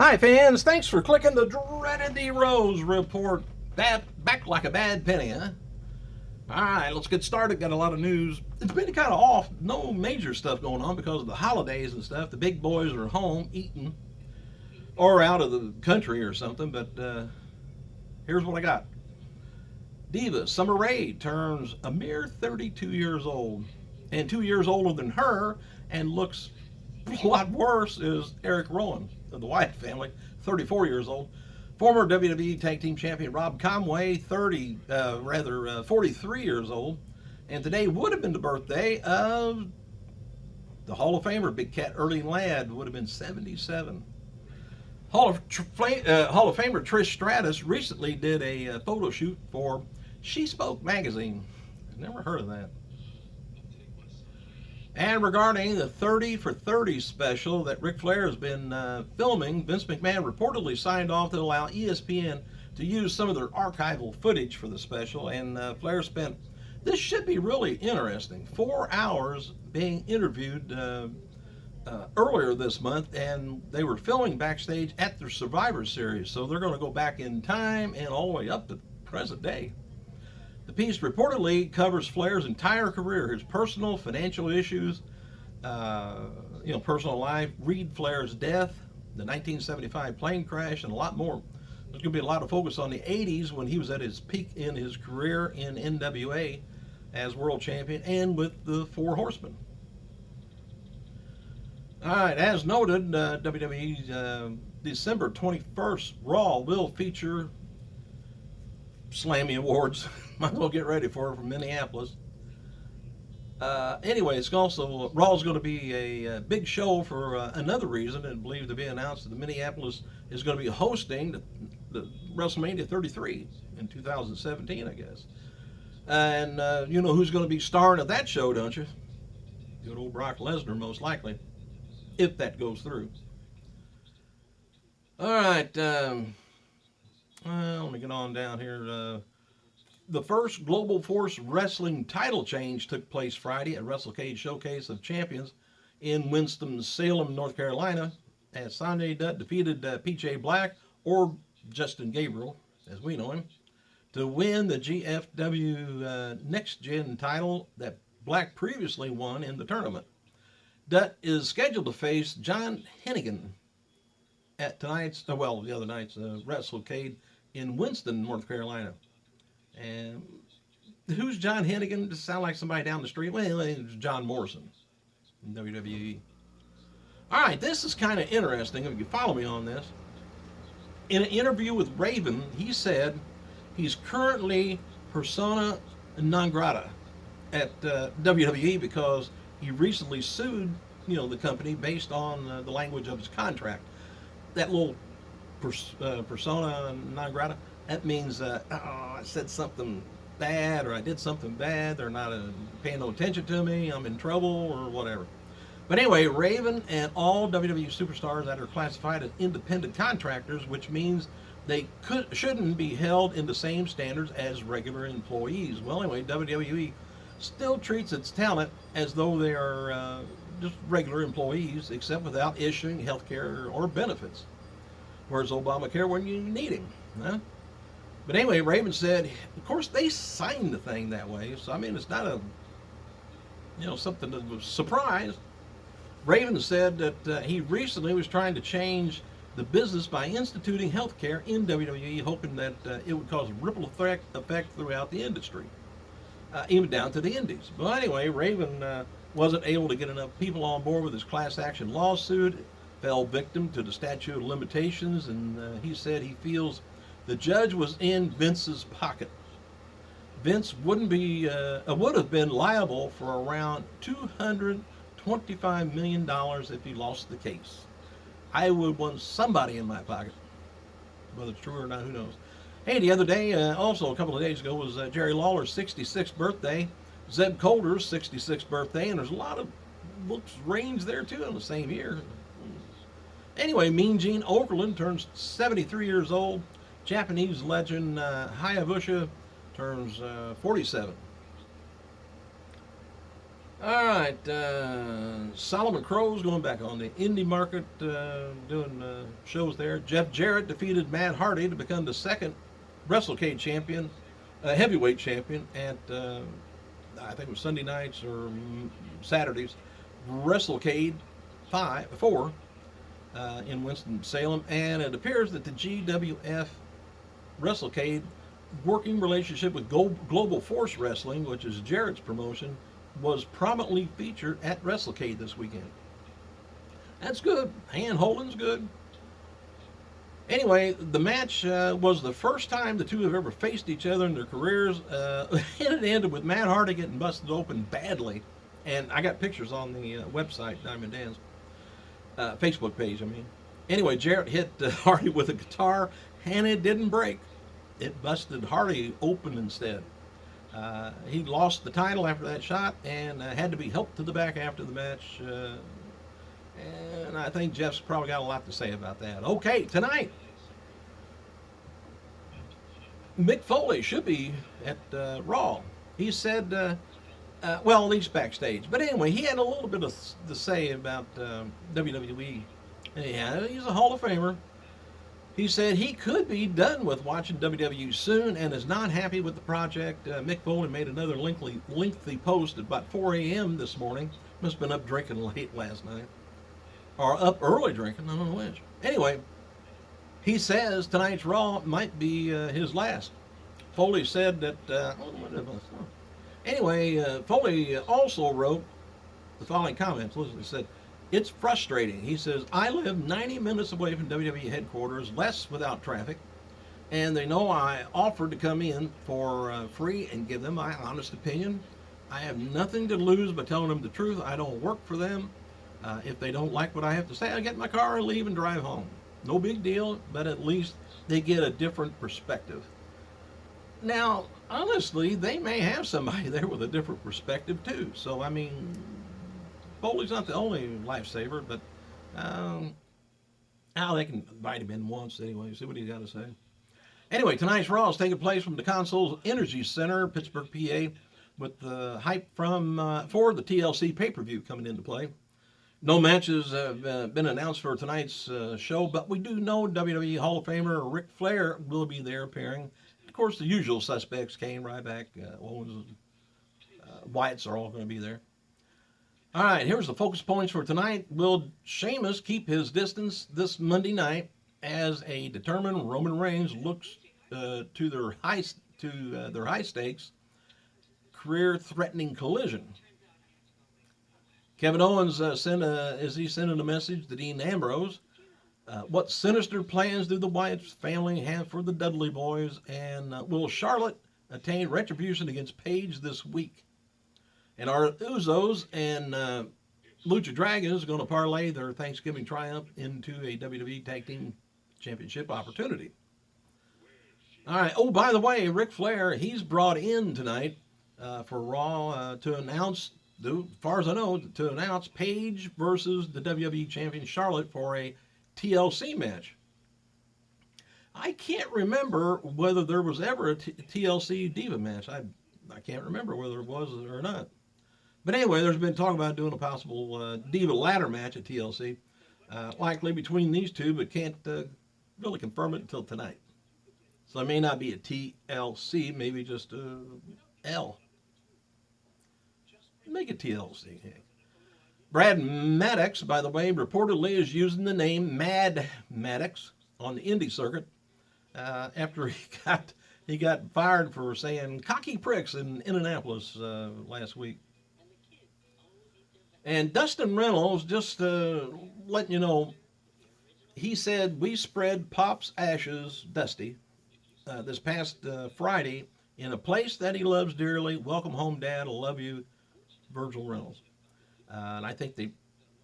Hi, fans. Thanks for clicking the dreaded D Rose report. That back like a bad penny, huh? All right, let's get started. Got a lot of news. It's been kind of off. No major stuff going on because of the holidays and stuff. The big boys are home eating or out of the country or something. But here's what I got. Diva Summer Rae turns a mere 32 years old. And 2 years older than her and looks a lot worse is Eric Rowan of the Wyatt family, 34 years old. Former WWE Tag Team Champion Rob Conway, 43 years old. And today would have been the birthday of the Hall of Famer Big Cat Early Ladd, would have been 77. Hall of Famer Trish Stratus recently did a photo shoot for She Spoke magazine. Never heard of that. And regarding the 30 for 30 special that Ric Flair has been filming, Vince McMahon reportedly signed off to allow ESPN to use some of their archival footage for the special. And Flair spent, this should be really interesting, 4 hours being interviewed earlier this month, and they were filming backstage at their Survivor Series. So they're going to go back in time and all the way up to present day. The piece reportedly covers Flair's entire career, his personal, financial issues, personal life, Reed Flair's death, the 1975 plane crash, and a lot more. There's going to be a lot of focus on the 80s when he was at his peak in his career in NWA as world champion and with the Four Horsemen. All right, as noted, WWE's December 21st Raw will feature Slammy Awards. Might as well get ready for it from Minneapolis. Anyway, it's also Raw is going to be a big show for another reason, and believed to be announced that the Minneapolis is going to be hosting the WrestleMania 33 in 2017, I guess. And you know who's going to be starring at that show, don't you? Good old Brock Lesnar, most likely, if that goes through. All right. Let me get on down here. The first Global Force Wrestling title change took place Friday at WrestleCade Showcase of Champions in Winston-Salem, North Carolina, as Sonjay Dutt defeated PJ Black, or Justin Gabriel, as we know him, to win the GFW Next Gen title that Black previously won in the tournament. Dutt is scheduled to face John Hennigan at the other night's WrestleCade in Winston, North Carolina. And who's John Hennigan? Does it sound like somebody down the street? Well, it's John Morrison in WWE. All right, this is kind of interesting if you follow me on this. In an interview with Raven, he said he's currently persona non grata at WWE because he recently sued, the company based on the language of his contract. That little persona non grata, that means I said something bad or I did something bad. They're not paying no attention to me. I'm in trouble or whatever. But anyway, Raven and all WWE superstars that are classified as independent contractors, which means they shouldn't be held in the same standards as regular employees. Well, anyway, WWE still treats its talent as though they are just regular employees, except without issuing health care or benefits. Where's Obamacare when you need him? Huh? But anyway, Raven said, of course, they signed the thing that way. So, I mean, it's not something that was a surprise. Raven said that he recently was trying to change the business by instituting health care in WWE, hoping that it would cause a ripple effect throughout the industry, even down to the indies. But anyway, Raven wasn't able to get enough people on board with his class action lawsuit, fell victim to the statute of limitations, and he said he feels the judge was in Vince's pocket. Vince would have been liable for around $225 million if he lost the case. I would want somebody in my pocket. Whether it's true or not, who knows. Hey, the other day, also a couple of days ago, was Jerry Lawler's 66th birthday, Zeb Colter's 66th birthday, and there's a lot of books range there too in the same year. Anyway, Mean Gene Okerlund turns 73 years old. Japanese legend Hayabusa turns 47. All right, Solomon Crow's going back on the indie market, doing shows there. Jeff Jarrett defeated Matt Hardy to become the second WrestleCade champion, heavyweight champion at I think it was Sunday nights or Saturdays, WrestleCade 4 in Winston-Salem, and it appears that the GWF WrestleCade working relationship with Global Force Wrestling, which is Jarrett's promotion, was prominently featured at WrestleCade this weekend. That's good. Hand holding's good. Anyway, the match was the first time the two have ever faced each other in their careers. And it ended with Matt Hardy getting busted open badly. And I got pictures on the website, Diamond Dan's Facebook page, I mean. Anyway, Jarrett hit Hardy with a guitar, and it didn't break. It busted Hardy open instead. He lost the title after that shot and had to be helped to the back after the match. And I think Jeff's probably got a lot to say about that. Okay, tonight, Mick Foley should be at Raw. He said, well, at least backstage. But anyway, he had a little bit to say about WWE. Yeah, he's a Hall of Famer. He said he could be done with watching WWE soon and is not happy with the project. Mick Foley made another lengthy post at about 4 a.m. this morning. Must have been up drinking late last night. Or up early drinking, I don't know which. Anyway, he says tonight's Raw might be his last. Foley said that... Anyway, Foley also wrote the following comments. Listen, he said, "It's frustrating." He says, "I live 90 minutes away from WWE headquarters, less without traffic, and they know I offered to come in for free and give them my honest opinion. I have nothing to lose by telling them the truth. I don't work for them. If they don't like what I have to say, I get in my car and leave and drive home. No big deal, but at least they get a different perspective." Now, honestly, they may have somebody there with a different perspective too. So, I mean, Foley's not the only lifesaver, but they can invite him in once anyway, see what he's got to say. Anyway, tonight's Raw is taking place from the Consoles Energy Center, Pittsburgh, PA, with the hype for the TLC pay-per-view coming into play. No matches have been announced for tonight's show, but we do know WWE Hall of Famer Ric Flair will be there appearing. Of course, the usual suspects, Kane, Ryback, Owens, Wyatts are all going to be there. All right, here's the focus points for tonight. Will Sheamus keep his distance this Monday night as a determined Roman Reigns looks to their high stakes, career-threatening collision? Kevin Owens sending a message to Dean Ambrose? What sinister plans do the Wyatt family have for the Dudley boys? And will Charlotte attain retribution against Paige this week? And are Usos and Lucha Dragons going to parlay their Thanksgiving triumph into a WWE Tag Team Championship opportunity? All right. Oh, by the way, Ric Flair, he's brought in tonight for Raw to announce, as far as I know, to announce Paige versus the WWE Champion Charlotte for a TLC match. I can't remember whether there was ever a TLC Diva match. I can't remember whether it was or not. But anyway, there's been talk about doing a possible Diva ladder match at TLC, likely between these two, but can't really confirm it until tonight. So it may not be a TLC, maybe just a L. Make it TLC. Brad Maddox, by the way, reportedly is using the name Mad Maddox on the indie circuit after he got fired for saying cocky pricks in Indianapolis last week. And Dustin Reynolds, just letting you know, he said, "We spread Pop's ashes, Dusty, this past Friday in a place that he loves dearly. Welcome home, Dad. I love you, Virgil Reynolds." And I think they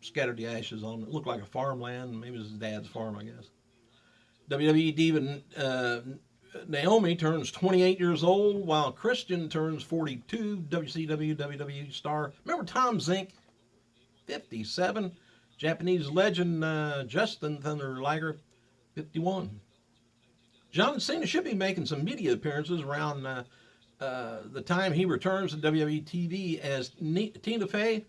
scattered the ashes on, it looked like a farmland. Maybe it was his dad's farm, I guess. WWE Diva Naomi turns 28 years old, while Christian turns 42. WCW, WWE star. Remember Tom Zink? 57. Japanese legend Justin Thunder Liger, 51. John Cena should be making some media appearances around the time he returns to WWE TV as Tina Fey.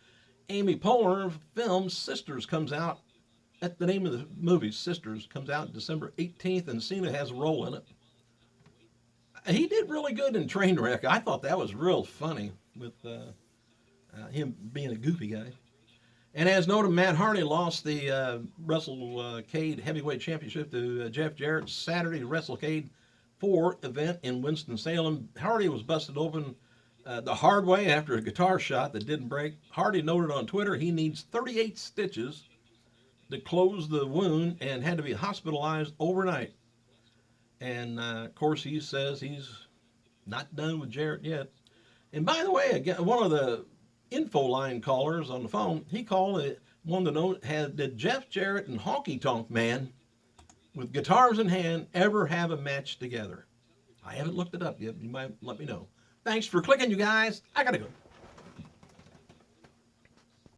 Amy Poehler film Sisters comes out. That's the name of the movie, Sisters, comes out December 18th, and Cena has a role in it. He did really good in Trainwreck. I thought that was real funny with him being a goofy guy. And as noted, Matt Hardy lost the WrestleCade Heavyweight Championship to Jeff Jarrett Saturday WrestleCade 4 event in Winston-Salem. Hardy was busted open the hard way after a guitar shot that didn't break. Hardy noted on Twitter he needs 38 stitches to close the wound and had to be hospitalized overnight. And of course, he says he's not done with Jarrett yet. And by the way, again, one of the info line callers on the phone, he called it, wanted to know, did Jeff Jarrett and Honky Tonk Man, with guitars in hand, ever have a match together? I haven't looked it up yet. You might let me know. Thanks for clicking, you guys. I gotta go.